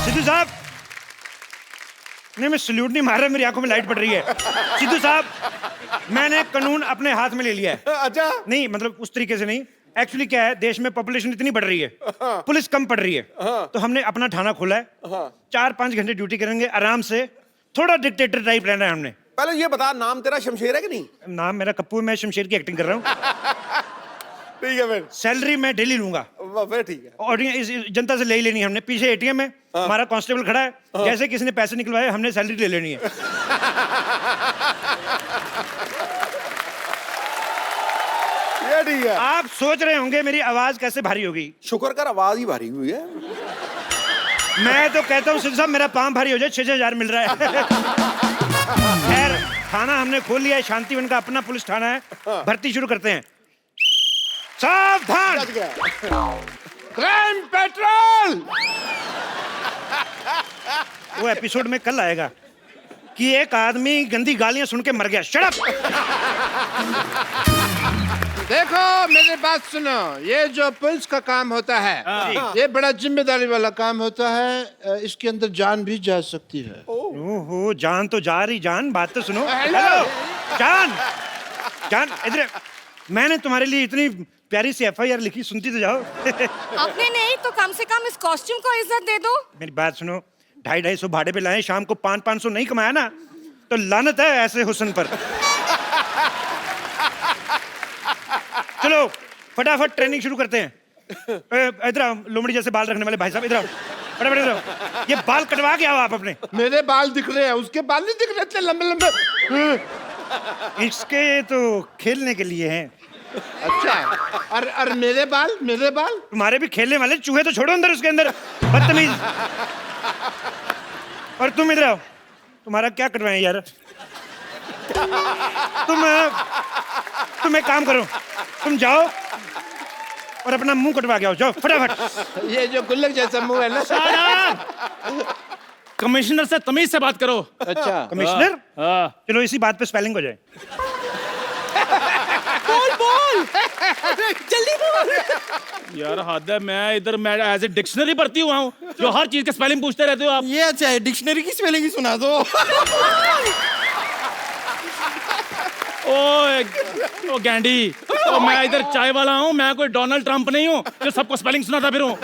सिद्धू साहब, नहीं मैं सल्यूट नहीं मार रहा, मेरी आंखों में लाइट पड़ रही है। सिद्धू साहब, मैंने कानून अपने हाथ में ले लिया है। अच्छा, नहीं मतलब उस तरीके से नहीं, एक्चुअली क्या है, देश में पॉपुलेशन इतनी बढ़ रही है, पुलिस कम पड़ रही है, तो हमने अपना थाना खोला है। 4-5 घंटे ड्यूटी करेंगे आराम से, थोड़ा डिक्टेटर टाइप रहना है हमने। पहले ये बता, नाम तेरा शमशेर है कि नहीं? नाम मेरा कप्पू है, मैं शमशेर की एक्टिंग कर रहा हूँ। ठीक है फिर, सैलरी मैं डेली लूंगा, फिर ठीक है। और इस जनता से ले ही लेनी है हमने। पीछे एटीएम है, हमारा कांस्टेबल खड़ा है, जैसे किसी ने पैसे निकलवाए हमने सैलरी ले लेनी है। ये ठीक है। आप सोच रहे होंगे मेरी आवाज कैसे भारी होगी। शुक्र कर आवाज ही भारी हुई है। मैं तो कहता हूँ सिद्धू साहब, मेरा पाँव भारी हो जाए, 6-6 हजार मिल रहा है। खैर, थाना हमने खोल लिया है, शांतिवन का अपना पुलिस थाना है, भर्ती शुरू करते हैं। सावधान, क्राइम पेट्रोल। वो एपिसोड में कल आएगा कि एक आदमी गंदी गालियां सुन के मर गया। Shut up. देखो मेरी बात सुनो, ये जो पुलिस का काम होता है, ये बड़ा जिम्मेदारी वाला काम होता है। इसके अंदर जान भी जा सकती है। ओहो, जान तो जा रही, जान बात तो सुनो। हेलो। जान, जान इधर, मैंने तुम्हारे लिए इतनी प्यारी सी FIR लिखी, सुनती तो जाओ। आपने नहीं तो कम से कम इस कॉस्ट्यूम को इज्जत दे दो। मेरी बात सुनो, 250-250 भाड़े पे लाए, शाम को 500-500 नहीं कमाया ना तो लानत है ऐसे हुस्न पर। चलो फटाफट ट्रेनिंग शुरू करते हैं। इधर आओ, लोमड़ी जैसे बाल रखने वाले भाई साहब, इधर आओ, फटाफट इधर आओ। ये बाल कटवा के आओ आप अपने। मेरे बाल दिख रहे हैं, उसके बाल नहीं दिख रहे इतने लंबे लंबे। इसके तो खेलने के लिए हैं। अच्छा, और मेरे बाल, मेरे बाल तुम्हारे भी खेलने वाले, चूहे तो छोड़ो अंदर, उसके अंदर बदतमीज। और तुम इधर आओ, तुम्हारा क्या कटवाएं यार। तुम एक काम करो, तुम जाओ और अपना मुंह कटवा के आओ, जाओ फटाफट। ये जो गुल्लक जैसा मुंह है ना। कमिश्नर से तमीज से बात करो। अच्छा, कमिश्नर, हाँ। चलो इसी बात पे स्पेलिंग हो जाए। जल्दी बोल। यार हद है, मैं इधर मैं एज ए डिक्शनरी भर्ती हुआ हूँ, जो हर चीज का स्पेलिंग पूछते रहते हो आप। ये अच्छा है, डिक्शनरी की स्पेलिंग ही सुना दो। ओ गैंडी, तो मैं इधर चाय वाला हूँ, मैं कोई डोनाल्ड ट्रंप नहीं हूँ जो सबको स्पेलिंग सुनाता फिरूं।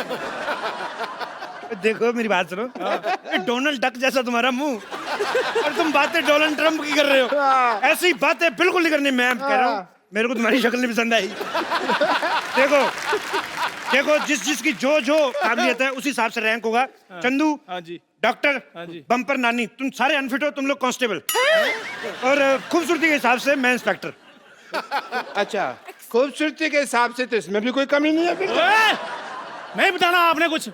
देखो मेरी बात सुनो, ये डोनाल्ड डक जैसा तुम्हारा मुंह, और तुम बातें डोनाल्ड ट्रंप की कर रहे हो। ऐसी बातें बिल्कुल नहीं करनी। मैं कह रहा हूँ, मेरे को तुम्हारी शक्ल नहीं पसंद आई। देखो देखो, जिसकी जो काबिलियत है उसी हिसाब से रैंक होगा। चंदू हाँ जी, डॉक्टर, हाँ जी। बम्पर नानी, तुम सारे अनफिट हो, तुम लोग कांस्टेबल, और खूबसूरती के हिसाब से मैं इंस्पेक्टर। अच्छा, खूबसूरती के हिसाब से तो इसमें भी कोई कमी नहीं है फिर। नहीं बताना आपने कुछ।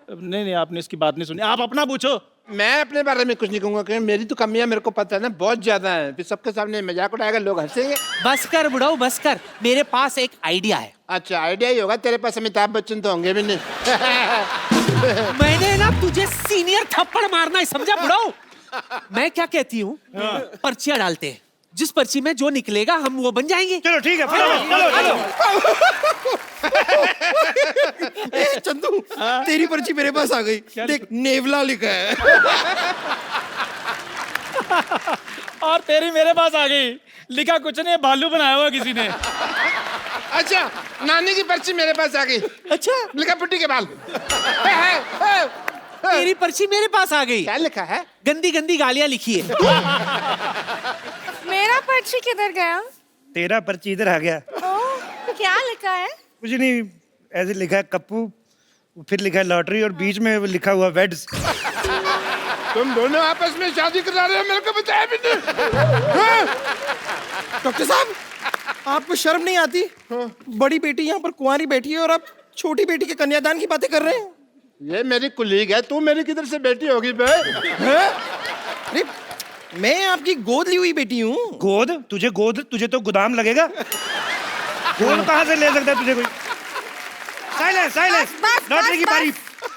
नहीं, आपने इसकी बात नहीं सुनी, आप अपना पूछो। मैं अपने बारे में कुछ नहीं कहूंगा, क्योंकि मेरी तो कमियां मेरे को पता है ना, बहुत ज्यादा है। फिर सबके सामने मजाक उड़ाएगा, लोग हंसेंगे। बस कर बुढ़ाऊ, बस कर, मेरे पास एक आइडिया है। अच्छा, आइडिया ही होगा तेरे पास, अमिताभ बच्चन तो होंगे भी नहीं। मैंने ना तुझे सीनियर थप्पड़ मारना है, समझा बुढ़ाऊ? मैं क्या कहती हूँ, पर्चियां डालते हैं, जिस पर्ची में जो निकलेगा हम वो बन जाएंगे। चलो ठीक है, फटाफट चलो। चंदू, तेरी पर्ची मेरे पास आ गई, देख नेवला लिखा है। और तेरी मेरे पास आ गई, लिखा कुछ नहीं, भालू बनाया हुआ किसी ने। अच्छा, नानी की पर्ची मेरे पास आ गई। अच्छा, लिखा पुट्टी के बाल। तेरी पर्ची मेरे पास आ गई, क्या लिखा है? गंदी गंदी गालियां लिखी है। मेरा पर्ची किधर गया? तेरा पर्ची इधर आ गया। ओह, क्या लिखा है? कुछ नहीं, ऐसे लिखा है कप्पू, फिर लिखा है लॉटरी, और बीच में लिखा हुआ वेड्स। तुम दोनों आपस में शादी करा रहे हो, मेरे को बताया भी नहीं। डॉक्टर साहब, आपको शर्म नहीं आती? बड़ी बेटी यहाँ पर कुंवारी बैठी है और आप छोटी बेटी के कन्यादान की बातें कर रहे हैं। ये मेरी कुलीग है, तू मेरी किधर से बेटी होगी बे? अरे मैं आपकी गोद ली हुई बेटी हूँ। गोद? तुझे तो गोदाम लगेगा। गोद कहाँ से ले सकता है तुझे कोई? साइलेंस, लॉटरी की बारी।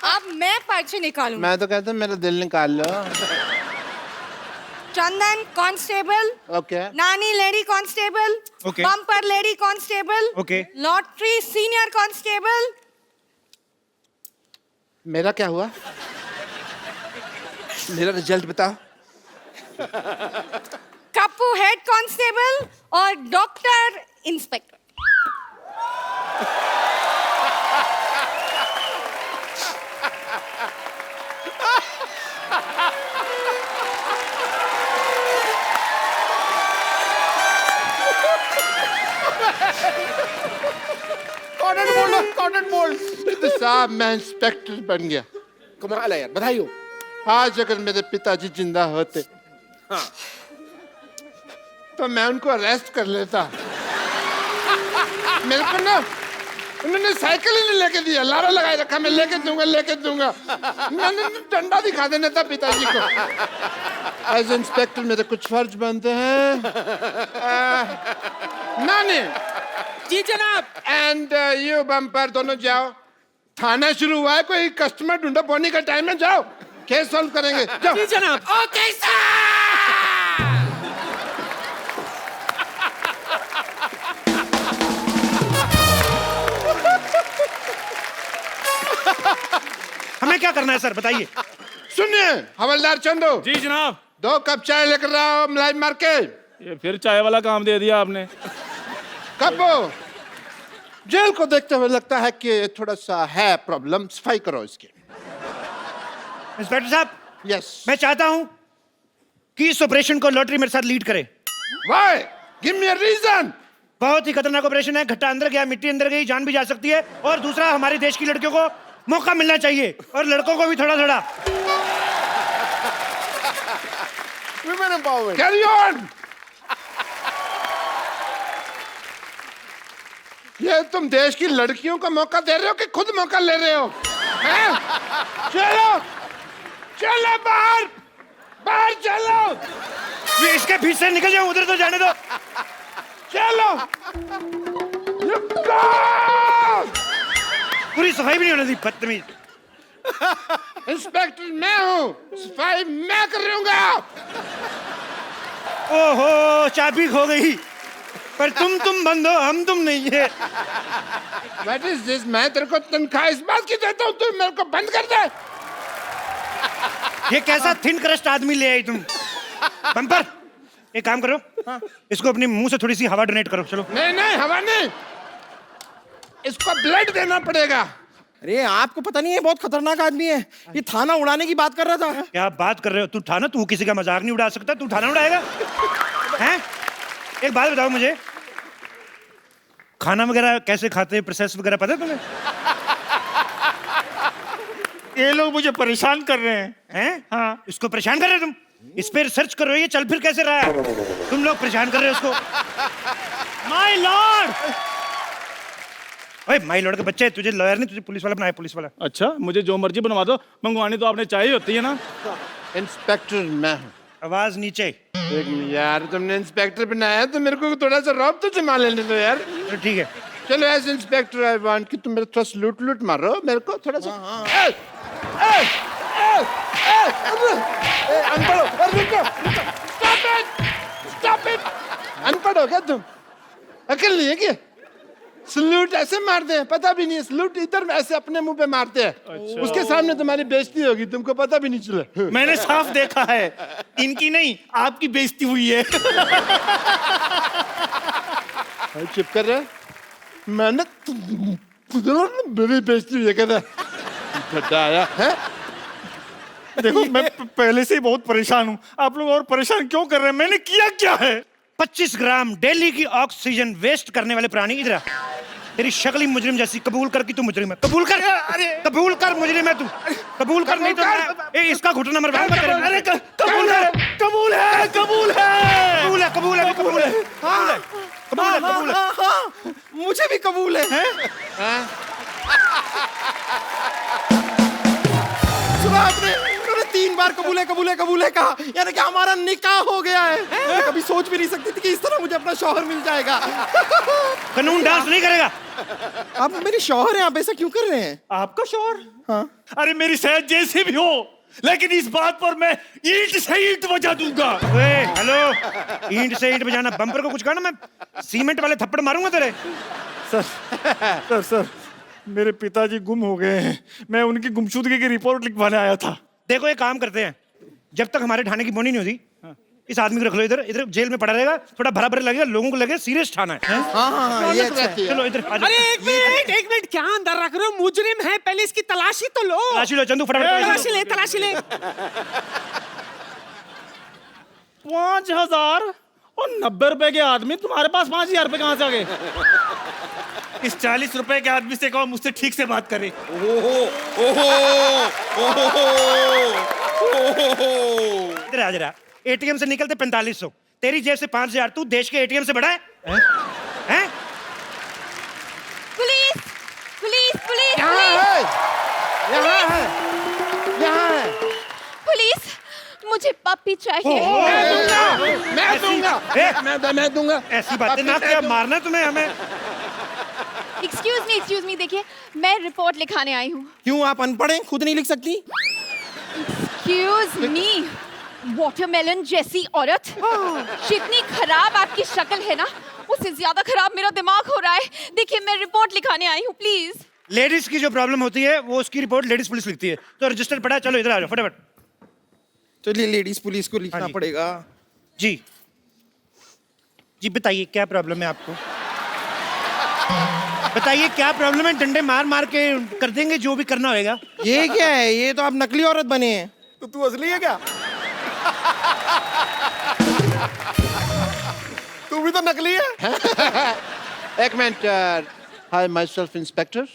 अब मैं पर्ची निकालूं। मैं तो कहता हूँ मेरा दिल निकाल लो। Chandan constable, okay, Nani lady constable, Okay. Bumper lady constable, Okay. Lottery senior constable. मेरा क्या हुआ? मेरा रिजल्ट बताओ। कप्पू हेड कांस्टेबल और डॉक्टर इंस्पेक्टर। Corner bold. तो साहब मैं इंस्पेक्टर बन गया। कमाल है यार, बधाई हो। आज अगर मेरे पिताजी जिंदा होते तो मैं उनको अरेस्ट कर लेता। मेरे को ना उन्होंने साइकिल ही नहीं लेके दिया, लारा लगाए रखा, मैं लेके दूंगा। मैंने डंडा दिखा देना था पिताजी को। एज इंस्पेक्टर मेरे कुछ फर्ज बनते हैं। नानी जी जनाब। एंड यू बम्पर दोनों जाओ, थाना शुरू हुआ है, कोई कस्टमर ढूंढो, बोनी का टाइम है, जाओ केस सॉल्व करेंगे, जाओ। जी जनाब। Okay sir. हमें क्या करना है सर, बताइए। सुनिए हवलदार चंदू, जी जनाब। 2 कप चाय लेकर आओ, मलाई मार के। ये फिर चाय वाला काम दे दिया आपने। कप्पू, जेल को देखते हुए लगता है कि थोड़ा सा है प्रॉब्लम, सफाई करो इसकी। इंस्पेक्टर साहब, यस। मैं चाहता हूं कि इस ऑपरेशन को लॉटरी मेरे साथ लीड करे। Why? Give me a reason. बहुत ही खतरनाक ऑपरेशन है, घट्टा अंदर गया, मिट्टी अंदर गई, जान भी जा सकती है। और दूसरा, हमारे देश की लड़कियों को मौका मिलना चाहिए, और लड़कों को भी थोड़ा थोड़ा। Women empowerment. Carry on. ये तुम देश की लड़कियों को मौका दे रहे हो कि खुद मौका ले रहे हो? हैं? चलो चलो बाहर, बाहर चलो। ये इसके बीच से निकल जाओ, उधर तो जाने दो। चलो। पूरी सफाई भी नहीं होने दी, बदतमीज। इंस्पेक्टर मैं हूँ, सफाई मैं करूंगा। ओहो, चाबी खो गई। पर तुम बंद हो, हम तुम नहीं है। What is this? मैं तेरे को तनख्वाह इस बात की देता हूँ, तू मेरे को बंद कर दे। ये कैसा थिन क्रस्ट आदमी ले आई तुम? बम्पर, एक काम करो, इसको अपने मुंह से थोड़ी सी हवा डोनेट करो। चलो। नहीं हवा नहीं, इसको ब्लड देना पड़ेगा। अरे आपको पता नहीं है, बहुत खतरनाक आदमी है। ये थाना उड़ाने की बात कर रहा था। क्या बात कर रहे हो? तू थाना, तू किसी का मजाक नहीं उड़ा सकता, तू थाना उड़ाएगा? हैं? एक बात बताओ मुझे, खाना वगैरह कैसे खाते हैं, प्रोसेस वगैरह पता है तुम्हें? ये लोग मुझे परेशान कर रहे हैं। हाँ, इसको परेशान कर रहे हो तुम? इस पे रिसर्च करो, ये चल फिर कैसे रहा है? तुम लोग परेशान कर रहे हो उसको। My Lord. ओए, माय लॉर्ड के बच्चे, तुझे लॉयर नहीं, तुझे पुलिस वाला बनाया, पुलिस वाला। अच्छा, मुझे जो मर्जी बनवा दो, मंगवानी तो आपने चाहिए होती है ना। इंस्पेक्टर मैं हूँ। आवाज नीचे। यार तुमने इंस्पेक्टर बनाया तो मेरे को थोड़ा सा रौब तो जमा लेने दो यार। तो ठीक है। चलो एज इंस्पेक्टर आई वांट कि तुम मेरे थोड़ा लूट मारो मेरे को थोड़ा सा। अनपढ़ हो, रुको, स्टॉप इट। अनपढ़ हो क्या तुम? अकल नहीं है क्या? सलूट ऐसे मारते हैं, पता भी नहीं है। सलूट इधर ऐसे अपने मुंह पे मारते हैं। अच्छा। उसके सामने तुम्हारी बेइज्जती होगी, तुमको पता भी नहीं चला। मैंने साफ देखा है, इनकी नहीं आपकी बेइज्जती हुई है। चुप कर रहे? मैंने मेरी बेइज्जती हुई है कहता आया है। देखो, मैं पहले से ही बहुत परेशान हूँ, आप लोग और परेशान क्यों कर रहे हैं? मैंने किया क्या है? 25 ग्राम डेली की ऑक्सीजन वेस्ट करने वाले प्राणी, इधर आ। तेरी शक्ल ही मुजरिम जैसी, कबूल कर कि तू मुजरिम है। कबूल कर, कबूल कर मुजरिम है तू, कबूल कर, नहीं तो इसका घुटना मरवाऊंगा तेरे। अरे कबूल है, कबूल है, कबूल है, कबूल है, कबूल है, कबूल है, कबूल है, कबूल है। मुझे भी कबूल है। सुना आपने? उन्होंने 3 बार कबूल है कहा, यानी कि हमारा निकाह हो गया है। मैं कभी सोच भी नहीं सकती थी कि इस तरह मुझे अपना शौहर मिल जाएगा। कानून डांस नहीं करेगा। आप मेरे शौहर हैं, आप ऐसा क्यों कर रहे हैं? आपका शौहर? हाँ। अरे मेरी सेहत जैसी भी हो, लेकिन इस बात पर मैं ईंट से ईंट बजा दूंगा। हेलो, ईंट से ईंट बजाना, बम्पर को कुछ कहना, मैं सीमेंट वाले थप्पड़ मारूंगा तेरे। सर, मेरे पिताजी गुम हो गए हैं, मैं उनकी गुमशुदगी की रिपोर्ट लिखवाने आया था। देखो, एक काम करते हैं, जब तक हमारे थाने की बोनी नहीं होती इस आदमी को रख लो इधर इधर जेल में पड़ा रहेगा, थोड़ा भरा भरा लगेगा, लोगों को लगे सीरियस थाना है। हाँ ये अच्छा है। चलो इधर आ जाओ। अरे एक मिनट क्या अंदर रख रहे हो? मुजरिम है, पहले इसकी तलाशी तो लो। तलाशी लो चंदू, फटाफट तलाशी ले। 5,000 और 90 रुपए के आदमी, तुम्हारे पास 5,000 रुपए कहाँ से आ गए? इस 40 रुपए के आदमी से कहो मुझसे ठीक से बात करे। इधर आ जरा। एटीएम से निकलते 4500, तेरी जेब से 5,000, तू देश के एटीएम से बड़ा है? हैं? पुलिस पुलिस पुलिस यहाँ पुलिस है, यहाँ है, यहाँ है। पुलिस, मुझे पप्पी चाहिए। मैं दूंगा, मैं दूंगा। ऐसी बातें ना किया, मारना है तुम्हें हमें। एक्सक्यूज मी, देखिए मैं रिपोर्ट लिखाने आई हूँ। क्यों आप अनपढ़ हैं, खुद नहीं लिख सकती? एक्सक्यूज मी, वाटरमेलन जैसी औरत, जितनी खराब आपकी शक्ल है ना, उससे ज्यादा खराब मेरा दिमाग हो रहा है। देखिए मैं रिपोर्ट लिखाने आई हूँ, प्लीज। लेडीज की जो प्रॉब्लम होती है वो उसकी रिपोर्ट लेडीज पुलिस लिखती है, तो रजिस्टर पड़ा है, चलो इधर आ जाओ फटाफट। चलिए लेडीज पुलिस को लिखना हाँ जी। पड़ेगा। जी जी बताइए क्या प्रॉब्लम है आपको? बताइए क्या प्रॉब्लम है, डंडे मार मार के कर देंगे जो भी करना होगा। ये क्या है? ये तो आप नकली औरत बने हैं। तो तू असली है क्या? तू भी तो नकली है। एक minute. Hi my self inspector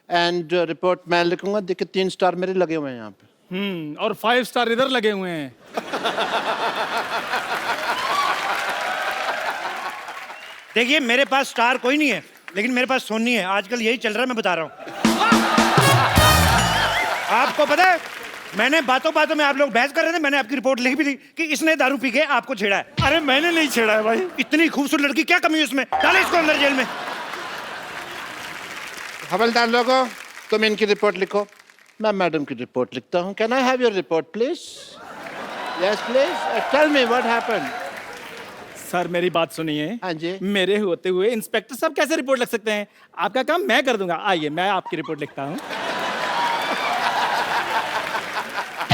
and report मैं लिखूंगा। देखिए 3 स्टार मेरे लगे हुए हैं यहाँ पे। और 5 स्टार इधर लगे हुए हैं। देखिए मेरे पास स्टार कोई नहीं है, लेकिन मेरे पास सोनी है। आजकल यही चल रहा है, मैं बता रहा हूँ। आपको पता है, मैंने बातों बातों में आप लोग बहस कर रहे थे, मैंने आपकी रिपोर्ट लिख भी दी कि इसने दारू पी के आपको छेड़ा है। अरे मैंने नहीं छेड़ा है भाई। इतनी खूबसूरत लड़की, क्या कमी है उसमें? डाले इसको अंदर जेल में। हवलदार लोगों, तुम इनकी रिपोर्ट लिखो, मैं मैडम की रिपोर्ट लिखता हूँ। Can I have your report please? Yes please, tell me what happened. Sir मेरी बात सुनिए। हाँ जी। मेरे होते हुए इंस्पेक्टर साहब कैसे रिपोर्ट लिख सकते हैं? आपका काम मैं कर दूंगा। आइए मैं आपकी रिपोर्ट लिखता हूँ।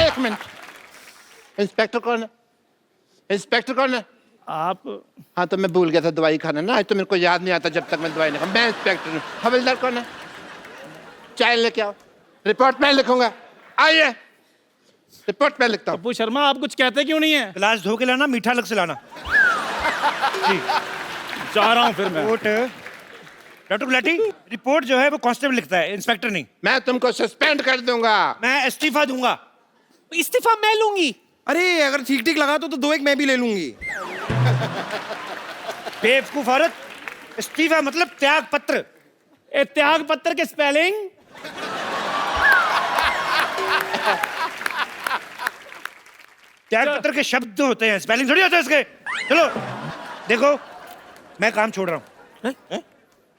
एक मिनट, इंस्पेक्टर कौन है? इंस्पेक्टर कौन है? आप हाँ तो मैं भूल गया था दवाई खाना ना, आज तो मेरे को याद नहीं आता जब तक मैं दवाई नहीं खाऊं। मैं इंस्पेक्टर हूँ। हवलदार कौन है? चाय लेके आओ, रिपोर्ट मैं लिखूंगा। आइए रिपोर्ट मैं लिखता हूँ। पप्पू शर्मा आप कुछ कहते क्यों नहीं है? गिलास धो के लाना, मीठा अलग से लाना। जी जा रहा हूँ फिर मैं। रिपोर्ट डॉक्टर गुलाटी, रिपोर्ट जो है वो कांस्टेबल लिखता है, इंस्पेक्टर नहीं। मैं तुमको सस्पेंड कर दूंगा। मैं इस्तीफा दूंगा। इस्तीफा मैं लूंगी। अरे अगर ठीक ठीक लगा तो 2 एक मैं भी ले लूंगी। बेवकूफ औरत, इस्तीफा मतलब त्याग पत्र। ए त्याग पत्र के स्पेलिंग? त्याग पत्र के शब्द होते हैं, स्पेलिंग थोड़ी होता है इसके। चलो देखो, मैं काम छोड़ रहा हूँ।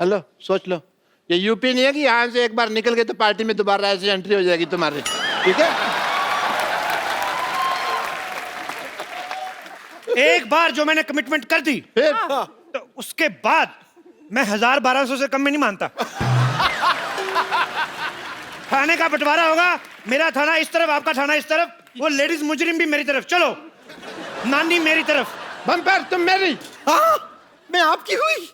हेलो, सोच लो, ये यूपी नहीं है कि यहाँ से एक बार निकल गए तो पार्टी में दोबारा ऐसे एंट्री हो जाएगी तुम्हारी। ठीक है? एक बार जो मैंने कमिटमेंट कर दी, फिर तो उसके बाद मैं 1000-1200 से कम में नहीं मानता। थाने का बंटवारा होगा, मेरा थाना इस तरफ, आपका थाना इस तरफ, वो लेडीज मुजरिम भी मेरी तरफ। चलो नानी मेरी तरफ। बम्पर तुम मेरी। हाँ, मैं आपकी हुई।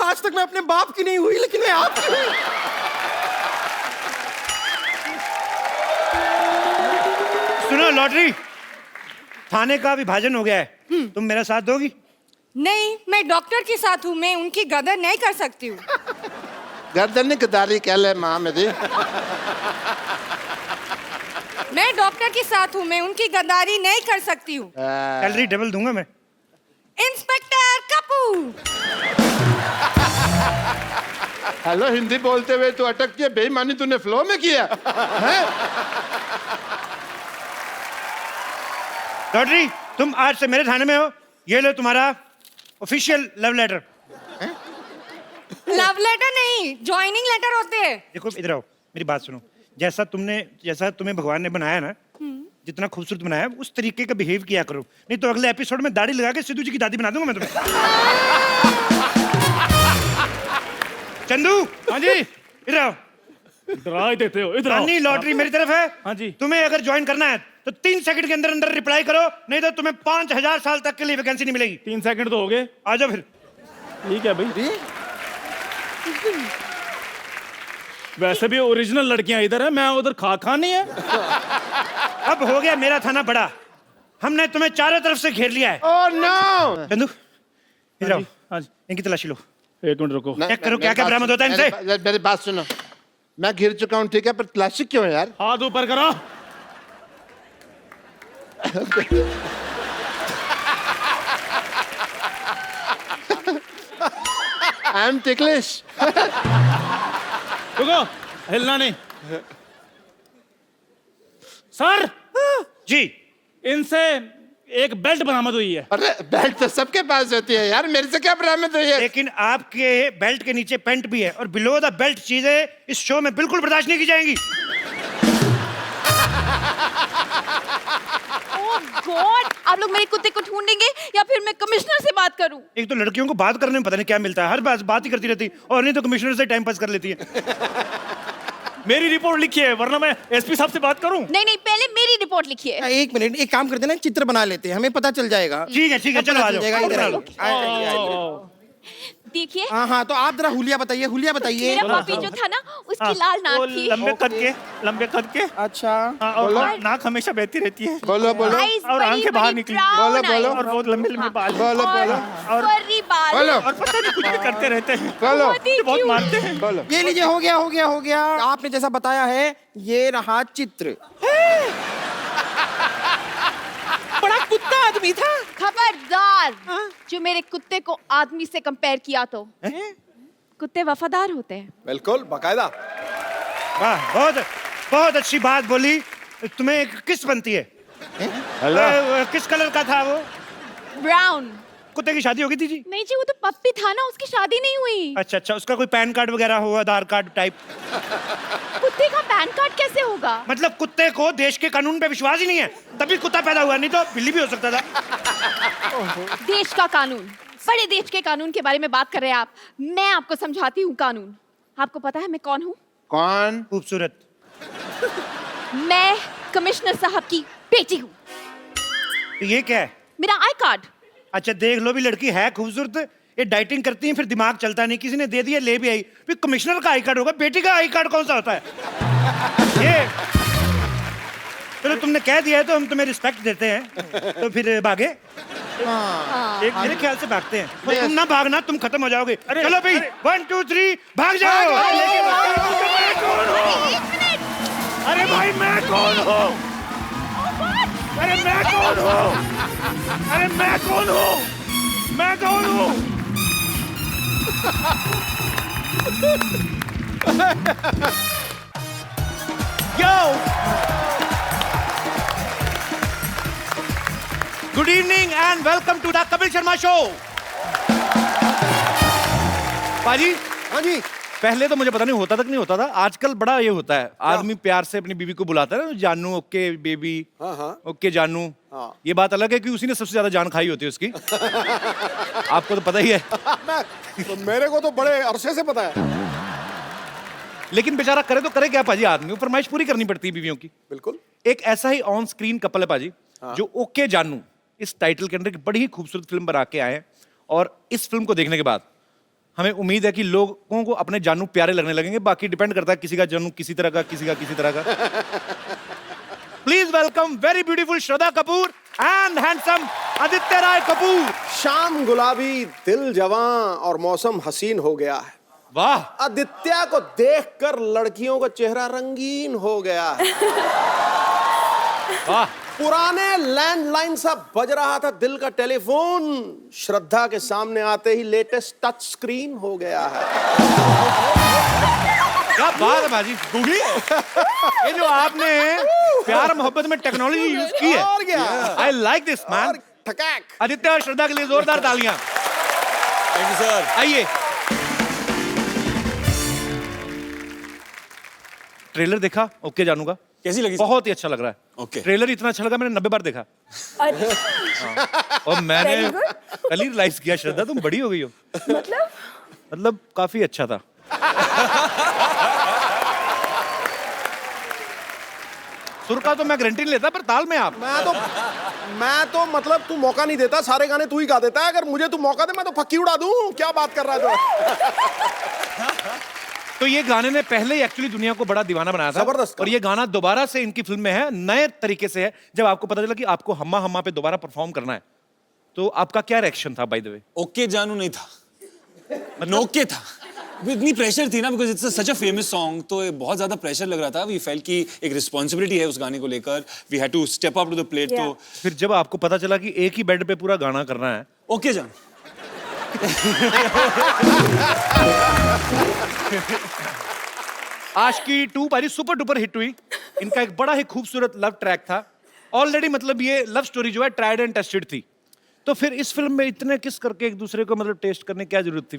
आज तक मैं अपने बाप की नहीं हुई, लेकिन मैं आपकी हुई। सुनो लॉटरी, थाने का विभाजन हो गया है, तुम मेरा साथ दोगी? नहीं, मैं डॉक्टर के साथ हूँ, मैं उनकी गदर नहीं कर सकती हूँ। गर्दन गदारी कह ले माँ मेरी। मैं डॉक्टर के साथ हूँ, मैं उनकी गद्दारी नहीं कर सकती हूँ। सैलरी डबल दूंगा मैं। इंस्पेक्टर कपूर। हेलो, हिंदी बोलते हुए तो अटक के बेईमानी तूने फ्लो में किया है? लॉटरी, तुम आज से मेरे थाने में हो, ये लो तुम्हारा official love letter. Love letter नहीं, ज्वाइनिंग लेटर होते हैं। देखो इधर आओ, मेरी बात सुनो। जैसा तुम्हें भगवान ने बनाया ना, जितना खूबसूरत बनाया, उस तरीके का बिहेव किया करो, नहीं तो अगले एपिसोड में दाढ़ी लगा के सिद्धू जी की दादी बना दूंगा मैं तुम्हें। चंदू, हाँ जी। इधर आओ। डरा ही देते हो, इधर आओ। नानी लॉटरी मेरी तरफ है। हाँ जी। तुम्हें अगर ज्वाइन करना है तो 3 सेकंड के अंदर अंदर रिप्लाई करो, नहीं तो तुम्हें 5000 साल तक के लिए वैकेंसी नहीं मिलेगी। 3 सेकंड तो हो गए, आ जाओ फिर। ठीक है भाई। वैसे भी ओरिजिनल लड़कियां इधर है, मैं उधर खा नहीं है। अब हो गया मेरा थाना बड़ा, हमने तुम्हें चारों तरफ से घेर लिया है। Oh no. चंदू इधर आओ, हाँ जी, इनकी तलाशी लो। 1 मिनट रुको। चेक करो क्या क्या बरामद होता है इनसे। मेरी बात सुनो, मैं घिर चुका हूँ, ठीक है, पर तलाशी क्यों है यार? हाथ ऊपर करो। I am ticklish. रुको, हिलना नहीं। सर जी इनसे एक बेल्ट बरामद हुई है। अरे बेल्ट तो सबके पास होती है यार, मेरे से क्या बरामद हुई है? लेकिन आपके बेल्ट के नीचे पेंट भी है और बिलो द बेल्ट चीजें इस शो में बिल्कुल बर्दाश्त नहीं की जाएंगी। ओह गॉड, आप लोग मेरे कुत्ते को ढूंढेंगे या फिर मैं कमिश्नर से बात करूं? एक तो लड़कियों को बात करने में पता नहीं क्या मिलता है, हर बात ही करती रहती, और नहीं तो कमिश्नर से टाइम पास कर लेती है। मेरी रिपोर्ट लिखी है, वरना मैं एसपी साहब से बात करूं। नहीं नहीं, पहले मेरी रिपोर्ट लिखिए। एक मिनट, एक काम करते हैं ना, चित्र बना लेते हैं, हमें पता चल जाएगा। ठीक है चलो आ जाओ। इधर आइए। देखिए, हाँ, तो आप जरा हुलिया बताइए, मेरा पापी जो था ना, उसकी लाल वो नाक थी, लंबे कद के, अच्छा, हाँ, और नाक हमेशा बहती रहती है, बोलो बोलो eyes और बड़ी आंखें बाहर बड़ी निकली। बोलो, brown बोलो। eyes, और बहुत लंबे लंबे बाल, बोलो बोलो और furry बाल, बोलो और पता नहीं कुछ भी करते रहते हैं, बोलो बहुत ही बहुत cute। मारते हैं। बोलो। ये लीजिए, हो गया। आपने जैसा बताया है, ये रहा चित्र। बड़ा कुत्ता आदमी था। खबरदार, जो मेरे कुत्ते को आदमी से कंपेयर किया तो कुत्ते वफादार होते हैं। बिल्कुल बाकायदा। वाह, बहुत अच्छी बात बोली। तुम्हें एक किस बनती है? किस कलर का था वो? ब्राउन। कुत्ते की शादी हो गई थी जी? नहीं जी, वो तो पप्पी था ना, उसकी शादी नहीं हुई। अच्छा, उसका कोई पैन कार्ड वगैरह हो, आधार कार्ड टाइप? कुत्ते का पैन कार्ड कैसे होगा? मतलब कुत्ते को देश के कानून पे विश्वास ही नहीं है, तभी कुत्ता पैदा हुआ, नहीं तो बिल्ली भी हो सकता था। देश का कानून, बड़े देश के कानून के बारे में बात कर रहे हैं आप। मैं आपको समझाती हूँ कानून। आपको पता है मैं कौन हूँ? कौन? खूबसूरत। मैं कमिश्नर साहब की बेटी हूँ। ये क्या है? मेरा आई कार्ड। अच्छा देख लो, भी लड़की है खूबसूरत, ये डाइटिंग करती है, फिर दिमाग चलता नहीं, किसी ने दे दिया, ले भी आई। फिर कमिश्नर का आई कार्ड होगा, बेटी का आई कार्ड कौन सा होता है? ये चलो तुमने कह दिया है तो हम तुम्हें रिस्पेक्ट देते हैं, तो फिर भागे। एक मेरे ख्याल से भागते हैं, पर तुम ना भागना, तुम खत्म हो जाओगे। चलो भाई, 1 2 3 भाग जाओ। अरे भाई मैं कौन हूँ? अरे मैं कौन हूँ? अरे मैं कौन हूँ? मैं कौन हूँ? Yo! Good evening and welcome to the Kapil Sharma Show. पाजी, हाँ जी। पहले तो मुझे पता नहीं होता तक नहीं होता था, आजकल बड़ा ये होता है, आदमी प्यार से अपनी बीवी को बुलाता है ना, जानू, ओके बेबी, हाँ। ओके जानू। हाँ। ये बात अलग है कि उसी ने सबसे ज्यादा जान खाई होती है उसकी। आपको तो पता ही है। तो मेरे को तो बड़े अरसे से पता है। लेकिन बेचारा करे तो करे क्या पाजी, आदमी को फरमाइश पूरी करनी पड़ती है बीवियों की। बिल्कुल। एक ऐसा ही ऑन स्क्रीन कपल है पाजी, जो ओके जानू इस टाइटल के अंदर एक बड़ी ही खूबसूरत फिल्म बना के आए हैं, और इस फिल्म को देखने के बाद हमें उम्मीद है कि लोगों को अपने जानू प्यारे लगने लगेंगे। बाकी डिपेंड करता है, किसी का जानू किसी तरह का, किसी का किसी तरह का। Please welcome very beautiful Shraddha Kapoor and handsome Aditya Roy Kapoor. शाम गुलाबी, दिल जवां और मौसम हसीन हो गया है। वाह, आदित्य को देखकर लड़कियों का चेहरा रंगीन हो गया है। वाह, पुराने लैंडलाइन सा बज रहा था दिल का टेलीफोन, श्रद्धा के सामने आते ही लेटेस्ट टच स्क्रीन हो गया है। क्या बात है बाजी, गूगली। ये जो आपने प्यार मोहब्बत में टेक्नोलॉजी यूज की है, और क्या? I like this man. ठकैक। आदित्य और श्रद्धा के लिए जोरदार तालियां। Thank you sir. आइए। ट्रेलर देखा ओके जानू का? कैसी लगी? बहुत ही अच्छा लग रहा है। ओके। ट्रेलर इतना अच्छा लगा, मैंने 90 बार देखा। और मैंने कल ही रियलाइज किया, श्रद्धा तुम बड़ी हो गई हो। मतलब काफी अच्छा था। सुर का तो मैं गारंटी नहीं लेता, पर ताल में आप। मैं तो मतलब तू मौका नहीं देता, सारे गाने तू ही गा देता है। अगर मुझे तू मौका दे मैं तो फक्की उड़ा दूं। क्या बात कर रहा है तो ये गाने ने पहले ही एक्चुअली दुनिया को बड़ा दीवाना बनाया था। जबरदस्त। और ये गाना दोबारा से इनकी फिल्म में है, नए तरीके से है। जब आपको पता चला कि आपको हम्मा हम्मा पे दोबारा परफॉर्म करना है, तो आपका क्या रिएक्शन था बाय द वे? ओके जानू नहीं था, नोके था। इतनी प्रेशर थी ना, because it's such a famous song, तो बहुत ज्यादा प्रेशर लग रहा था। वी फेल्ट कि एक रिस्पॉन्सिबिलिटी है उस गाने को लेकर, we had to step up to the plate. तो फिर जब आपको पता चला कि एक ही बेड पे पूरा गाना करना है, ओके जान। आशिकी 2 भाई सुपर डुपर हिट हुई। इनका एक बड़ा ही खूबसूरत लव ट्रैक था ऑलरेडी। मतलब ये लव स्टोरी जो है ट्राइड एंड टेस्टेड थी। तो फिर इस फिल्म में इतने किस करके एक दूसरे को मतलब टेस्ट करने की क्या जरूरत थी?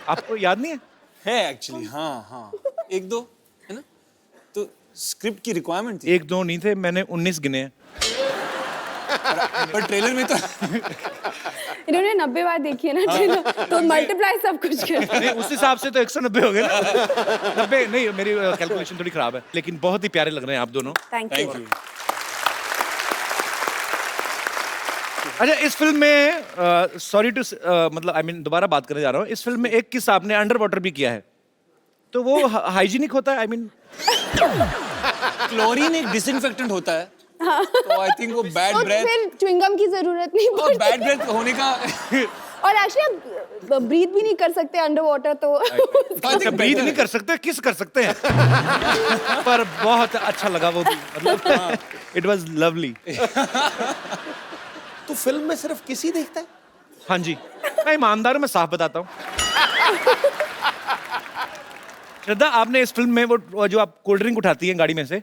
आपको याद नहीं है एक्चुअली, हाँ, एक दो है ना, तो स्क्रिप्ट की रिक्वायरमेंट थी। एक दो नहीं थे, मैंने 19 गिने हैं। पर ट्रेलर में तो इन्होंने 90 बार देखी है ना ट्रेलर, तो मल्टीप्लाई सब कुछ कर। नहीं, उस हिसाब से तो 190 हो गए ना। 90 नहीं, मेरी कैलकुलेशन थोड़ी खराब है, लेकिन बहुत ही प्यारे लग रहे हैं आप दोनों। Thank thank you. यू। अच्छा, इस फिल्म में सॉरी टू मतलब आई मीन दोबारा बात करने जा रहा हूँ। इस फिल्म में एक किस्सा आपने अंडर वाटर भी किया है, तो वो हाइजीनिक होता है? आई मीन क्लोरीन एक डिसइंफेक्टेंट होता है, तो आई थिंक वो बैड और ब्रेथ फिर च्युइंगम की जरूरत नहीं और पड़ती। बैड ब्रेथ होने का और एक्चुअली आप ब्रीथ भी नहीं कर सकते अंडर वाटर, तो अच्छा, ब्रीथ नहीं कर सकते, किस कर सकते हैं। पर बहुत अच्छा लगा वो भी, मतलब इट वाज लवली। तू फिल्म में सिर्फ किसी देखता है? हाँ जी, मैं ईमानदार हूं, मैं साफ बताता हूँ। श्रद्धा, आपने इस फिल्म में वो जो आप कोल्ड ड्रिंक उठाती हैं गाड़ी में से,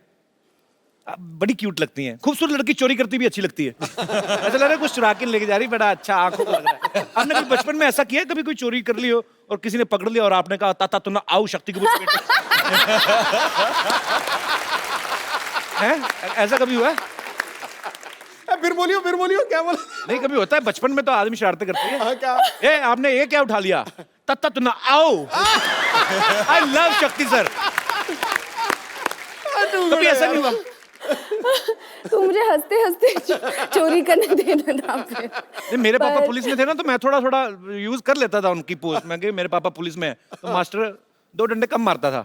आप बड़ी क्यूट लगती हैं। खूबसूरत लड़की चोरी करती भी अच्छी लगती है। ऐसा लग रहा है कुछ चुरा के लेके जा रही, बड़ा अच्छा आंखों को लग रहा है। आपने कभी बचपन में ऐसा किया, कभी कोई चोरी कर ली हो और किसी ने पकड़ लिया और आपने कहा ताता तू ना आओ शक्ति कपूर के बेटे? हैं? ऐसा कभी हुआ है? फिर बोलियो क्या बोला? नहीं, कभी होता है बचपन में तो आदमी शरारतें करती है। हाँ, क्या? ए, आपने ये क्या उठा लिया? तत्ता तू ना आओ। आई लव शक्ति सर। कभी ऐसा नहीं हुआ? तो मुझे हंसते हंसते चोरी करने देना था फिर। नहीं, मेरे पापा पुलिस में थे ना, तो मैं थोड़ा थोड़ा यूज कर लेता था उनकी पोस्ट में कि मेरे पापा पुलिस में है, तो मास्टर 2 डंडे कम मारता था।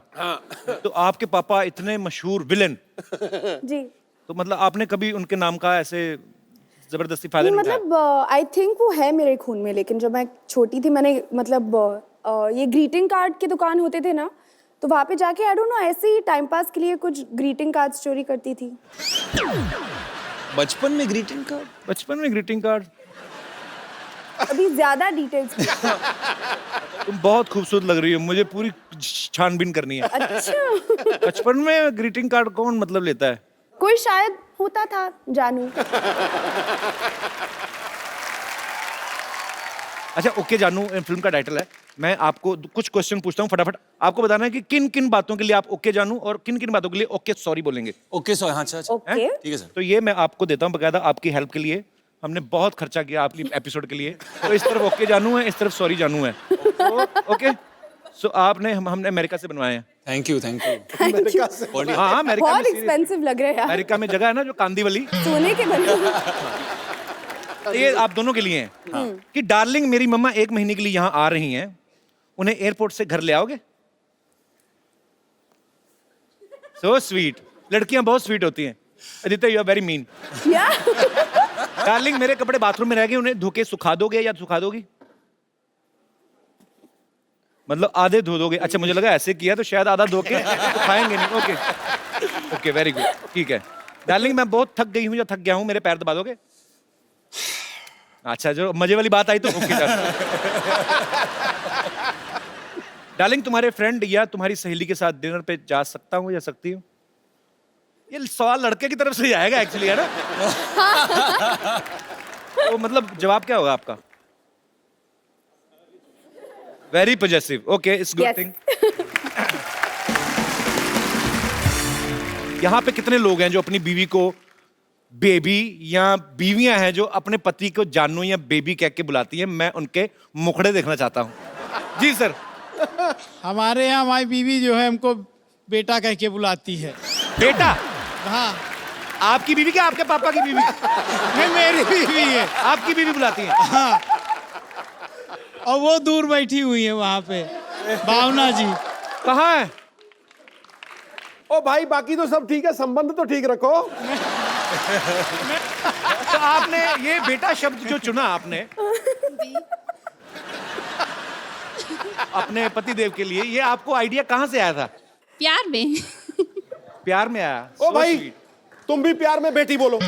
तो आपके पापा इतने मशहूर विलेन, जी, तो मतलब आपने कभी उनके नाम का ऐसे जबरदस्ती फायदा नहीं उठाया? मतलब आई थिंक वो है मेरे खून में, लेकिन जब मैं छोटी थी मैंने मतलब ये ग्रीटिंग कार्ड की दुकान होते थे ना, तो वहाँ पे जाके आई डोंट नो ऐसे ही टाइम पास के लिए कुछ ग्रीटिंग कार्ड्स चोरी करती थी। बचपन में ग्रीटिंग कार्ड? बचपन में ग्रीटिंग कार्ड? अभी ज्यादा डिटेल्स। तुम बहुत खूबसूरत लग रही हो, मुझे पूरी छानबीन करनी है। अच्छा, बचपन में ग्रीटिंग कार्ड कौन मतलब लेता है? कोई शायद होता था, जानू। अच्छा, ओके जानू फिल्म का टाइटल है। मैं आपको कुछ क्वेश्चन पूछता हूँ, फटाफट आपको बताना है कि किन किन बातों के लिए आप ओके जानू और किन किन बातों के लिए ओके सॉरी बोलेंगे। ओके सो हाँ, अच्छा ओके, ठीक है सर। तो ये मैं आपको देता हूँ बकायदा आपकी हेल्प के लिए। हमने बहुत खर्चा किया आपकी एपिसोड के लिए, तो इस तरफ ओके जानू है, इस तरफ सॉरी जानू है। ओके, सो आपने हमने अमेरिका से बनवाए हैं। Thank you. हाँ, अमेरिका बहुत में एक्सपेंसिव लग रहे हैं यार, अमेरिका में जगह है ना जो कांदी वाली, सोने के बने। ये आप दोनों के लिए हैं कि डार्लिंग मेरी मम्मा 1 महीने के लिए यहाँ आ रही हैं, उन्हें एयरपोर्ट से घर ले आओगे? सो स्वीट, लड़कियां बहुत स्वीट होती हैं। Aditya, you are very mean. Darling मेरे कपड़े बाथरूम में रह गए, उन्हें धो के सुखा दोगे या सुखा दोगी? मतलब आधे धो दोगे? अच्छा, मुझे लगा ऐसे किया तो शायद आधा धो के सुखाएंगे नहीं। ओके ओके, वेरी गुड, ठीक है। डार्लिंग मैं बहुत थक गई हूँ या थक गया हूँ, मेरे पैर दबा दोगे? अच्छा, जो मजे वाली बात आई तो ओके। डार्लिंग तुम्हारे फ्रेंड या तुम्हारी सहेली के साथ डिनर पे जा सकता हूँ या सकती हूँ? ये सवाल लड़के की तरफ से ही आएगा एक्चुअली, है ना? तो मतलब जवाब क्या होगा आपका? Very positive. Okay, it's good thing. यहाँ पे कितने लोग हैं जो अपनी बीवी को बेबी, या बीवियां हैं जो अपने पति को जानू या बेबी कह के बुलाती हैं? मैं उनके मुखड़े देखना चाहता हूँ। जी सर। हमारे यहाँ हमारी बीवी जो है हमको बेटा कह के बुलाती है। बेटा? हाँ, आपकी बीवी क्या आपके पापा की बीवी? ये मेरी बीवी है। आपकी बीवी बुलाती है? हाँ, और वो दूर बैठी हुई है वहाँ पे, भावना जी। कहाँ है? ओ भाई बाकी तो सब ठीक है, संबंध तो ठीक रखो। तो आपने ये बेटा शब्द जो चुना आपने अपने पति देव के लिए, ये आपको आइडिया कहाँ से आया था? प्यार में। प्यार में आया? ओ So भाई sweet. तुम भी प्यार में बेटी बोलो।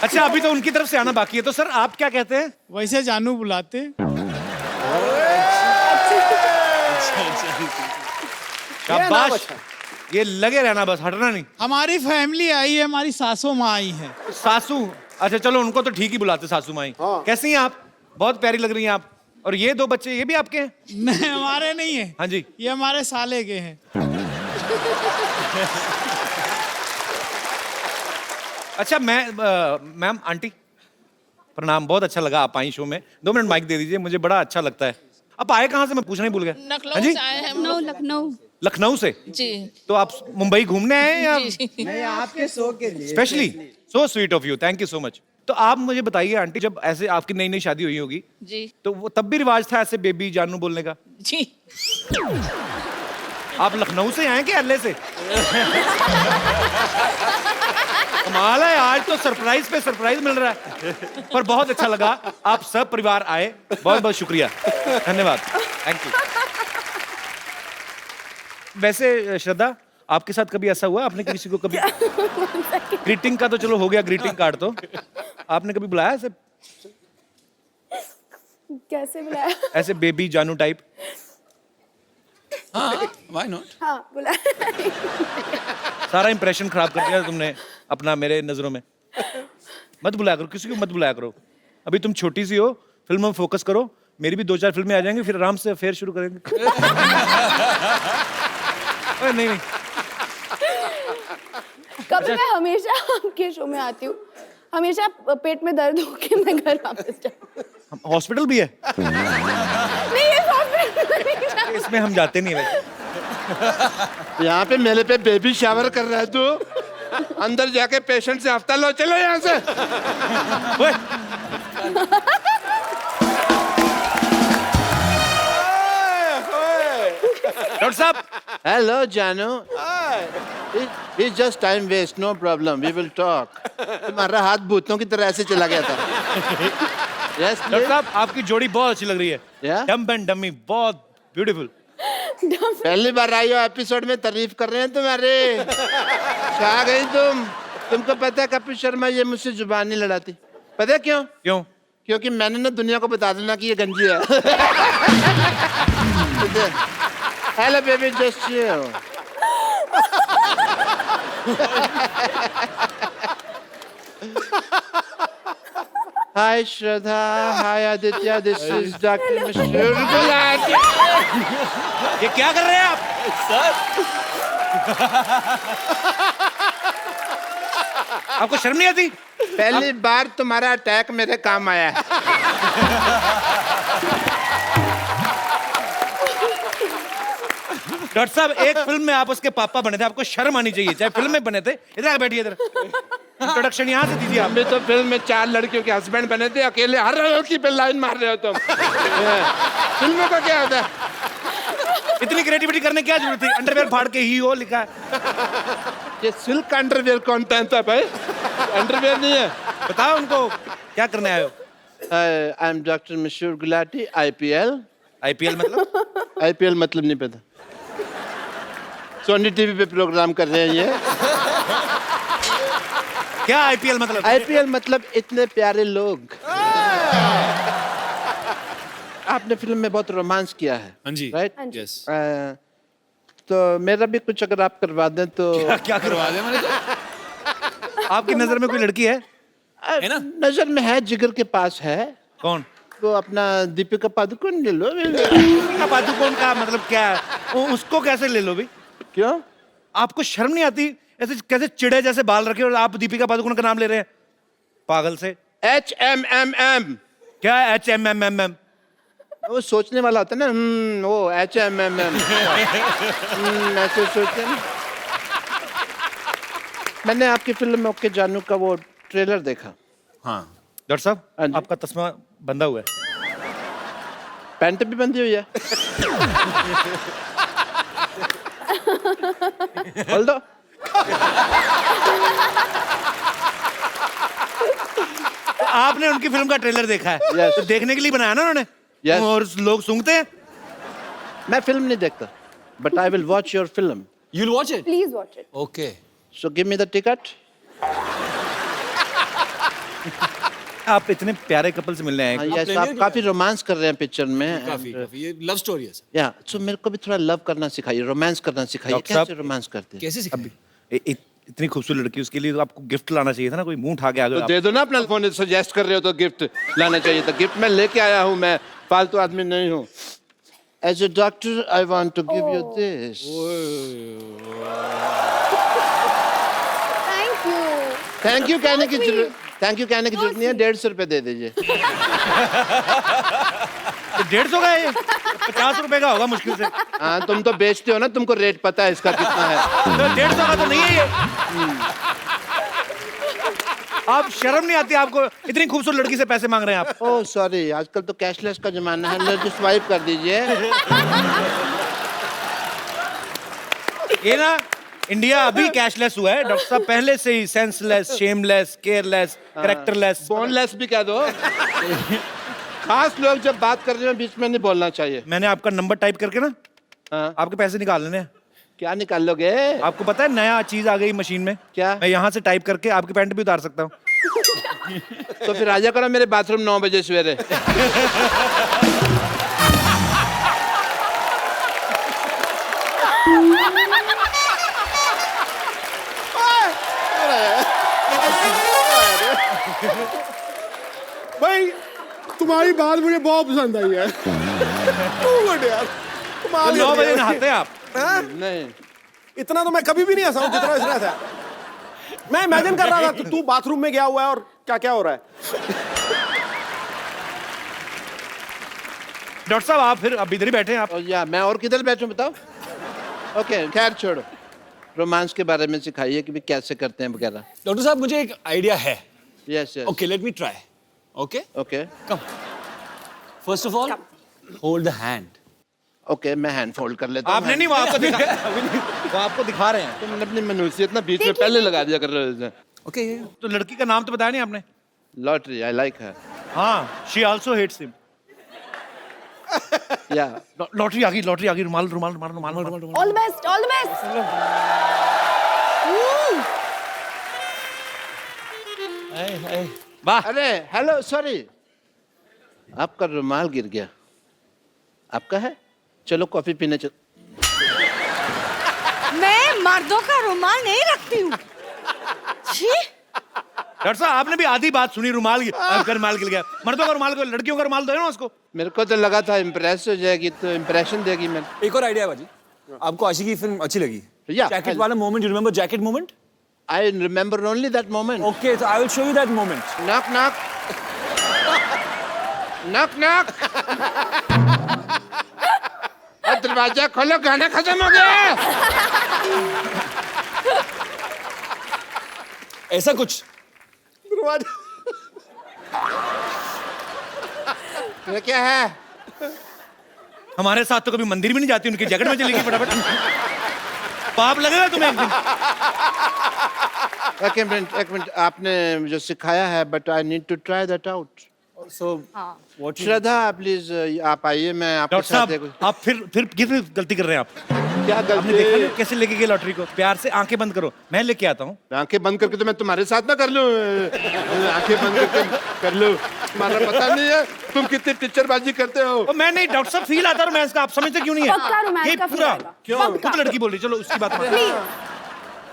अच्छा, अभी तो उनकी तरफ से आना बाकी है, तो सर आप क्या कहते हैं? वैसे जानू बुलाते। शाबाश, अच्छा। ये लगे रहना, बस हटना नहीं। हमारी फैमिली आई है, हमारी सासू माँ आई है। सासू? अच्छा चलो, उनको तो ठीक ही बुलाते सासू माई। हाँ। कैसी हैं आप? बहुत प्यारी लग रही हैं आप। और ये दो बच्चे, ये भी आपके हैं? नहीं, हमारे नहीं है। हाँ जी। ये हमारे साले के हैं। अच्छा, मैम आंटी प्रणाम, बहुत अच्छा लगा आप आई शो में। 2 मिनट माइक दे दीजिए, मुझे बड़ा अच्छा लगता है। आप आए कहाँ से, मैं पूछना ही भूल गया। हाँ जी? लखनऊ, लखनऊ। लखनऊ से? जी। तो आप मुंबई घूमने आए हैं या? नहीं, आपके शो के लिए specially? So sweet of you, thank you so much. तो आप मुझे बताइए आंटी, जब ऐसे आपकी नई नई शादी हुई होगी, जी। तो वो तब भी रिवाज था ऐसे बेबी जानू बोलने का? जी। आप लखनऊ से आए कि अल्ले से? कमाल है, आज तो सरप्राइज पे सरप्राइज मिल रहा है। पर बहुत अच्छा लगा, आप सब परिवार आए, बहुत बहुत शुक्रिया, धन्यवाद, थैंक यू। वैसे श्रद्धा, आपके साथ कभी ऐसा हुआ, आपने किसी को कभी ग्रीटिंग का तो चलो हो गया, ग्रीटिंग कार्ड तो आपने कभी बुलाया ऐसे? कैसे बुलाया? ऐसे बेबी जानू टाइप? हाँ, why not? हाँ बुलाया। सारा इंप्रेशन खराब कर दिया तुमने अपना मेरे नजरों में। मत बुलाया करो, किसी को मत बुलाया करो। अभी तुम छोटी सी हो, फिल्म में फोकस करो। मेरी भी 2-4 फिल्में आ जाएंगी, फिर आराम से अफेयर शुरू करेंगे। अरे नहीं नहीं, कभी मैं हमेशा आपके शो में आती हूँ, हमेशा पेट में दर्द होके मैं घर वापस जाती हूँ। हॉस्पिटल भी है? नहीं, ये हॉस्पिटल नहीं जाती। इसमें हम जाते नहीं वैसे। यहाँ पे मेले पे बेबी शावर कर रहा है तू, अंदर जाके पेशेंट से हफ्ता लो, चलो यहाँ से। ओए, डॉक्टर साहब, हेलो जानू, it's just time waste, no problem, we will talk. तुम्हारा हाथ भूतों की तरह ऐसे चला गया था। यस डॉक्टर साहब, आपकी जोड़ी बहुत अच्छी लग रही है। Yeah? डम्ब एंड डमी, बहुत ब्यूटीफुल। पहली बार आई हो एपिसोड में, तारीफ कर रहे हैं तुम्हारे। छा गई तुमको पता है कपिल शर्मा ये मुझसे जुबान नहीं लड़ाती, पता है क्यों? क्यों? क्योंकि मैंने ना दुनिया को बता देना कि ये गंजी है। Hello baby, just chill. Hi Shraddha, hi Aditya, this is doctor मशहूर गुलाटी। ये क्या कर रहे हैं आप? आपको शर्म नहीं आती? पहली बार तुम्हारा अटैक मेरे काम आया है। डॉक्टर साहब, एक फिल्म में आप उसके पापा बने थे, आपको शर्म आनी चाहिए। चाहे फिल्म में बने थे। इधर आके बैठिए, इधर इंट्रोडक्शन यहाँ से दीजिए आप। हम भी तो फिल्म में 4 लड़कियों के हस्बैंड बने थे, अकेले हर लड़की पे लाइन मार रहे हो तुम। फिल्मों का क्या होता है? इतनी क्रिएटिविटी करने की क्या जरूरत थी? अंडरवेयर फाड़ के ही हो लिखा है। ये सिल्क अंडरवेयर कौन पहनता है भाई? अंडरवेयर नहीं है। बताओ उनको क्या करने आए हो? आई एम डॉक्टर मशहूर गुलाटी, IPL। IPL मतलब? IPL मतलब नहीं पता। सोनी टीवी पे प्रोग्राम कर रहे हैं ये। क्या IPL मतलब? IPL मतलब इतने प्यारे लोग। आपने फिल्म में बहुत रोमांस किया है। हाँ जी। राइट? Yes. तो मेरा भी कुछ अगर आप करवा दें तो। क्या करवा दे मैंने तो? आपकी नजर में कोई लड़की है? है ना? नजर में है, जिगर के पास है। कौन? तो अपना दीपिका पादुकोण ले लो। दीपिका पादुकोण का मतलब क्या है? उसको कैसे ले लो भी? क्यों? आपको शर्म नहीं आती? ऐसे कैसे चिड़े जैसे बाल रखे और आप दीपिका पादुकोण का नाम ले रहे हैं? पागल से। HMMM। क्या है HMMM? वो सोचने वाला होता है ना, वो HMM ऐसे सोचते हैं। मैंने आपकी फिल्म ओके जानू का वो ट्रेलर देखा। हाँ डॉक्टर हाँ साहब जी। आपका तस्मा बंधा हुआ है। पैंट भी बंधी हुई है। खोल दो। तो आपने उनकी फिल्म का ट्रेलर देखा है? Yes. तो देखने के लिए बनाया ना उन्होंने? Yes. और लोग सूंघते हैं। मैं फिल्म नहीं देखता, but I will watch your film. you'll watch it please watch it. okay so give me the ticket. आप इतने प्यारे कपल से मिलने आए हैं। यस, आप काफी रोमांस कर रहे हैं पिक्चर में। काफी ये लव स्टोरी है सर या सो मेरे को भी थोड़ा लव करना सिखाइए, रोमांस करना सिखाइए। डॉक्टर साहब, कैसे रोमांस करते हैं? कैसे सिखाएं? इतनी खूबसूरत लड़की, उसके लिए तो आपको गिफ्ट लाना चाहिए था ना, कोई मुंह उठा के आ तो गया। दे दो ना अपना फोन, सजेस्ट कर रहे हो तो गिफ्ट लाना चाहिए था। गिफ्ट मैं लेके आया हूँ, मैं फालतू आदमी नहीं हूँ। As a doctor I want to give you this. Thank you. Thank you कहने की जरूरत, थैंक यू कहने की जरूरत नहीं है। 150 रुपए दे दीजिए। 150 का है ये? 50 रुपए का होगा मुश्किल से। हाँ, तुम तो बेचते हो ना, तुमको रेट पता है इसका कितना है। तो 150 का तो नहीं है ये। आप शर्म नहीं आती आपको? इतनी खूबसूरत लड़की से पैसे मांग रहे हैं आप। ओह सॉरी, आजकल तो कैशलेस का जमाना है। लो, just स्वाइप कर दीजिए। ये ना इंडिया अभी कैशलेस हुआ है डॉक्टर साहब, पहले से ही senseless, shameless, careless, characterless. Boneless भी कह दो। खास लोग जब बात कर रहे हो बीच में नहीं बोलना चाहिए। मैंने आपका नंबर टाइप करके ना हाँ, आपके पैसे निकाल लेने हैं। क्या निकाल लोगे? आपको पता है नया चीज आ गई मशीन में? क्या? मैं यहाँ से टाइप करके आपकी पैंट भी उतार सकता हूँ। तो फिर आजा करो मेरे बाथरूम 9 बजे सवेरे। भाई तुम्हारी बात मुझे बहुत पसंद आई है। गुड यार, कमाल 9 कर बजे दिया। नहाते हैं आप? हाँ? नहीं, इतना तो मैं कभी भी नहीं हंसा हूं जितना इसने हंसा। मैं इमेजिन कर रहा था कि तू बाथरूम में गया हुआ है और क्या क्या हो रहा है। डॉक्टर साहब आप फिर अब इधर ही बैठे हैं आप। और या मैं और किधर बैठूं बताओ? ओके, खैर छोड़ो। रोमांस के बारे में सिखाइए कि भी कैसे करते हैं वगैरह। डॉक्टर साहब मुझे एक आइडिया है। Yes yes, okay let me try. Okay okay come first of all hold the hand. Okay, मैं हैंड फोल्ड कर लेता हूँ। आपने नहीं, वो आपको दिखा वो आपको दिखा रहे हैं। तुमने अपनी मनुष्यत ना बीच में पहले लगा दिया कर रहे हो। ओके तो लड़की का नाम तो बताया नहीं आपने? लॉटरी, आई लाइक हर। हाँ, शी आल्सो हेट्स हिम। या लॉटरी आ गई, लॉटरी आ गई। रुमाल रुमाल रुमाल रुमाल रुमाल। All the best, all the best. वाह, अरे हेलो, सॉरी, आपका रुमाल गिर गया। आपका है? चलो कॉफी पीने चल। मैं मर्दों का रुमाल नहीं रखती हूँ। छी, डॉक्टर साहब आपने भी आधी बात सुनी। रुमाल आपका रुमाल गिर गया। मर्दों का रुमाल को, लड़कियों का रुमाल दो ना उसको। मेरे को तो लगा था इम्प्रेस हो जाएगी तो इम्प्रेशन देगी। मैं एक और आइडिया है बाजी। आपको आशिकी की फिल्म अच्छी लगी? Yeah, जैकेट वाला moment, you remember jacket moment? I remember only that moment. Okay so I will show you that moment. Knock knock knock knock. दरवाजा खोलो, गाना खत्म हो गया। ऐसा कुछ। ये क्या है? हमारे साथ तो कभी मंदिर भी नहीं जाती, उनकी जैकेट में चली गई फटाफट। पाप लगेगा तुम्हें एक दिन। एक मिनट, आपने जो सिखाया है, but I need to try that out. So what you Shraddha please आप आइए, मैं आपके डॉक्टर साथ साहब आप फिर किस गलती कर रहे हैं आप? क्या आपने देखा गलती? नहीं कैसे लेके गए लॉटरी को? प्यार से आंखें बंद करो, मैं लेके आता हूँ। आंखें बंद करके तो मैं तुम्हारे साथ ना कर लूं। आंखें बंद करके कर लूं। तुम्हारा पता नहीं है तुम कितनी टीचरबाजी करते हो। और मैं नहीं डॉक्टर साहब, फील आता है रोमांस का। आप समझते क्यों नहीं है? पक्का रोमांस ये का feel पूरा आएगा। क्यों? खुद लड़की बोल रही, चलो उसकी बात मान। प्लीज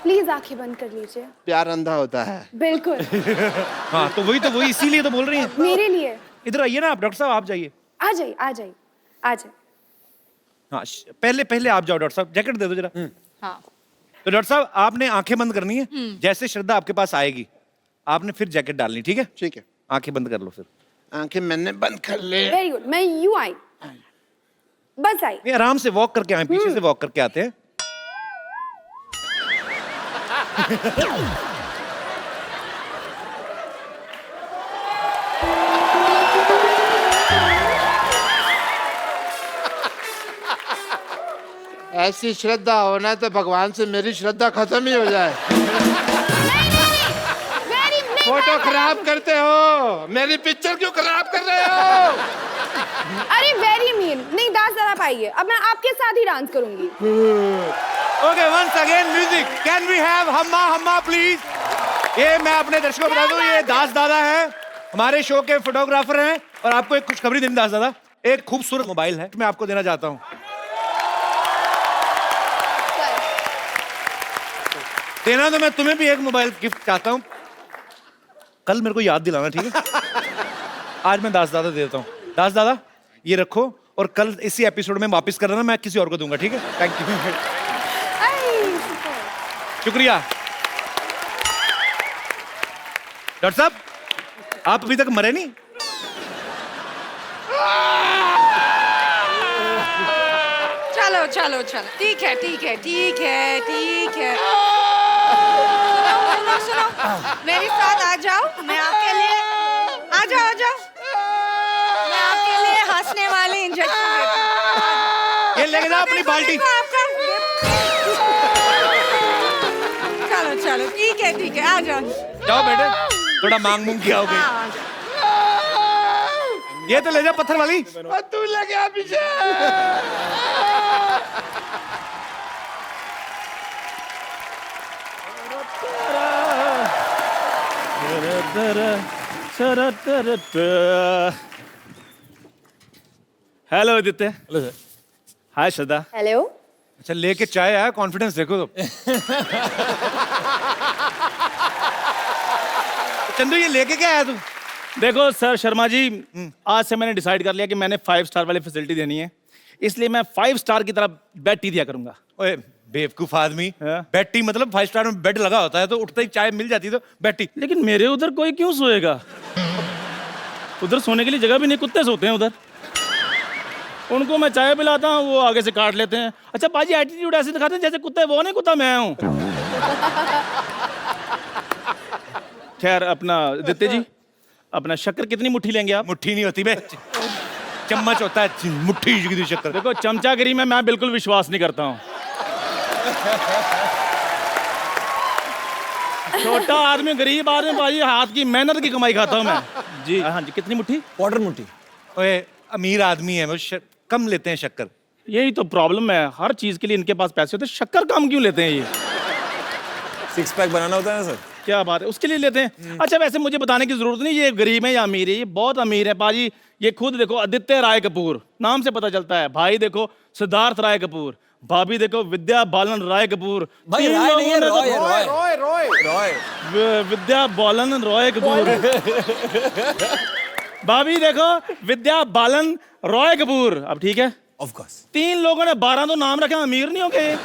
प्लीज आंखें बंद कर लीजिए। प्यार अंधा होता है। बिल्कुल, हाँ तो वही इसीलिए तो बोल रही हैं। मेरे लिए। इधर आइए ना आप, डॉक्टर साहब आप जाइए। आ जाइए, आ जाइए, आ जाइए। हाँ पहले आप जाओ। डॉक्टर साहब जैकेट दे दो जरा। हाँ, तो डॉक्टर साहब आपने आंखें बंद करनी है। जैसे श्रद्धा आपके पास आएगी आपने फिर जैकेट डालनी, ठीक है? ठीक है, आंखें बंद कर लो फिर। आंखें मैंने बंद कर ले। Very good. मैं यूं आई, बस आई। नहीं आराम से वॉक करके आए, पीछे से वॉक करके आते हैं। ऐसी श्रद्धा होना तो भगवान से मेरी श्रद्धा खत्म ही हो जाए। फोटो खराब करते हो, मेरी पिक्चर क्यों खराब कर रहे हो? अरे वेरी मीन। नहीं दास दादा पाइए, अब मैं आपके साथ ही डांस करूंगी। Okay once again music, can we have Humma Humma please. ये मैं अपने दर्शकों को बता दूं, ये दास दादा है, हमारे शो के फोटोग्राफर हैं, और आपको एक खुशखबरी देनी दास दादा, एक खूबसूरत मोबाइल है मैं आपको देना चाहता हूँ। देना तो मैं तुम्हें भी एक मोबाइल गिफ्ट चाहता हूँ, कल मेरे को याद दिलाना, ठीक है? आज मैं दास दादा दे देता हूँ। दास दादा ये रखो, और कल इसी एपिसोड में वापस कर देना, मैं किसी और को दूंगा, ठीक है? Thank you. शुक्रिया। डॉक्टर साहब आप अभी तक मरे नहीं? चलो चलो चलो, ठीक है ठीक है ठीक है ठीक है। सुनो, मेरे साथ आ जाओ, मैं आपके लिए आ जाओ, मैं आपके लिए हंसने वाले इंजेक्शन देती हूँ। ये लेके जाओ अपनी बाल्टी। आपका चलो चलो ठीक है आ जाओ। जाओ बेटे, थोड़ा मांग मूंग किया होगे। ये तो ले जा पत्थर वाली। तू ले गया पीछे। Hello Aditya. Hello sir. Hi Shraddha. Hello. अच्छा लेके चाय आया, कॉन्फिडेंस देखो तो। चंदू ये लेके क्या आया तू? देखो सर शर्मा जी, आज से मैंने डिसाइड कर लिया कि मैंने 5 स्टार वाली फैसिलिटी देनी है, इसलिए मैं 5 स्टार की तरह बेड टी दिया करूंगा। ओए बेवकूफ आदमी, हाँ? बेड टी मतलब 5 स्टार में बेड लगा होता है, तो उठते ही चाय मिल जाती तो बेड टी। लेकिन मेरे उधर कोई क्यों सोएगा? उधर सोने के लिए जगह भी नहीं, कुत्ते सोते हैं उधर। उनको मैं चाय पिलाता हूँ, वो आगे से काट लेते हैं। अच्छा पाजी एटीट्यूड ऐसे दिखाते हैं जैसे कुत्ते वो नहीं, कुत्ता मैं हूँ। खैर अपना आदित्य जी, अपना शक्कर कितनी मुट्ठी लेंगे आप? मुट्ठी नहीं होती बे, चम्मच होता है, मुट्ठी की शक्कर। देखो चमचागिरी में मैं बिल्कुल विश्वास नहीं करता हूँ। छोटा आदमी गरीब आदमी भाई, हाथ की मेहनत की कमाई खाता हूँ मैं। जी हाँ जी, कितनी मुट्ठी? क्वार्टर मुट्ठी। ओए अमीर आदमी है वो, कम लेते हैं शक्कर। यही तो प्रॉब्लम है, हर चीज के लिए इनके पास पैसे होते हैं, शक्कर कम क्यों लेते हैं ये? 6 पैक बनाना होता है ना सर। क्या बात है, उसके लिए लेते हैं। अच्छा वैसे मुझे बताने की जरूरत नहीं ये गरीब है या अमीर है, ये बहुत अमीर है पाजी। ये खुद देखो आदित्य राय कपूर, नाम से पता चलता है। भाई देखो सिद्धार्थ राय कपूर, भाभी देखो विद्या बालन राय कपूर। भाई तीन राय लोगों नहीं है, ने तो- रॉय है, रॉय रॉय रॉय। विद्या बालन रॉय कपूर। भाभी देखो विद्या बालन रॉय कपूर। अब ठीक है, ऑफ कोर्स। 3 लोगों ने 12 तो नाम रखे, अमीर नहीं हो गए।